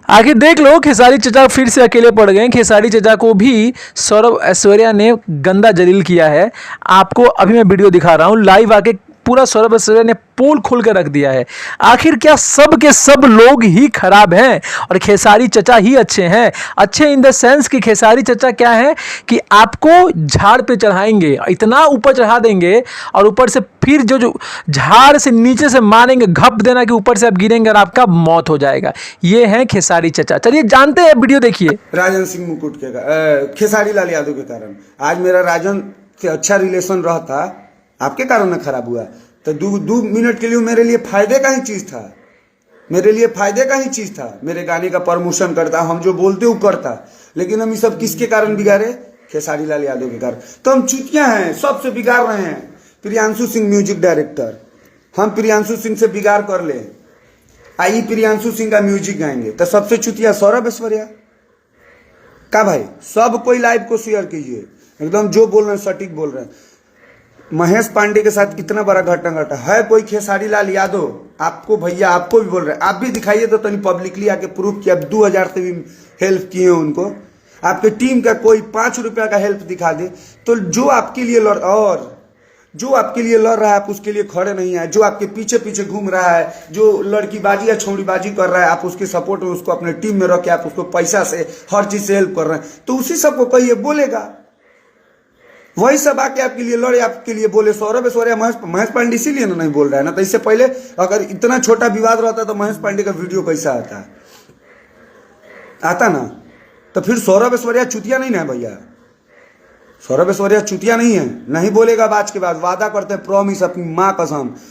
आखिर देख लो, खेसारी चचा फिर से अकेले पड़ गए। खेसारी चचा को भी सौरभ ऐश्वर्या ने गंदा जलील किया है। आपको अभी मैं वीडियो दिखा रहा हूं, लाइव आके पूरा सौरभ ऐश्वर्या ने पोल खोल के रख दिया है। आखिर क्या सब के सब लोग ही खराब हैं और खेसारी चचा ही अच्छे हैं? अच्छे इन द सेंस कि खेसारी चचा क्या है कि आपको झाड़ पे चढ़ाएंगे, इतना ऊपर चढ़ा देंगे और ऊपर से फिर जो झाड़ से नीचे से मारेंगे, घप देना कि ऊपर से आप गिरेंगे और आपका मौत हो जाएगा। ये है खेसारी चचा। चलिए जानते हैं, वीडियो देखिए। राजन सिंह मुकुट के खेसारी लाल यादव के कारण आज मेरा राजन से अच्छा रिलेशन रहता, आपके कारण ना खराब हुआ। तो दो मिनट के लिए मेरे लिए फायदे का ही चीज था, मेरे लिए फायदे का ही चीज था। मेरे गाने का प्रमोशन करता, हम जो बोलते वो करता। लेकिन हम ये सब किसके कारण बिगाड़े? खेसारी लाल यादव के कारण। तो हम चुतिया हैं, सबसे बिगाड़ रहे हैं। प्रियांशु सिंह म्यूजिक डायरेक्टर, हम प्रियांशु सिंह से बिगाड़ कर ले, आई प्रियांशु सिंह का म्यूजिक गाएंगे तो सबसे चुतिया सौरभ ऐश्वर्या का। भाई सब कोई लाइव को शेयर कीजिए, एकदम जो बोल रहे हैं सटीक बोल रहे हैं। महेश पांडे के साथ कितना बड़ा घटना घटा है। कोई खेसारी लाल यादव आपको, भैया आपको भी बोल रहे हैं, आप भी दिखाइए तो तनी पब्लिकली आके प्रूफ किया। 2000 से भी हेल्प किए उनको, आपके टीम का कोई 5 रुपया का हेल्प दिखा दे तो जो आपके लिए और जो आपके लिए लड़ रहा है आप उसके लिए खड़े नहीं है। जो आपके पीछे पीछे घूम रहा है, जो लड़कीबाजी या छोड़ीबाजी कर रहा है, आप उसके सपोर्ट में, उसको अपने टीम में रख के आप उसको पैसा से हर चीज से हेल्प कर रहे हैं, तो उसी सबको कहिए, बोलेगा। वही सब आके आपके लिए लड़े, आपके लिए बोले। सौरभ ऐश्वर्या महेश पांडे इसीलिए ना नहीं बोल रहा है ना, तो इससे पहले अगर इतना छोटा विवाद रहता तो महेश पांडे का वीडियो कैसा आता ना। तो फिर सौरभ ऐश्वर्या चुतिया नहीं ना भैया, सौरभ ऐश्वर्या चुतिया नहीं है। नहीं बोलेगा आज के बाद, वादा करते हैं, प्रॉमिस, अपनी माँ कसम।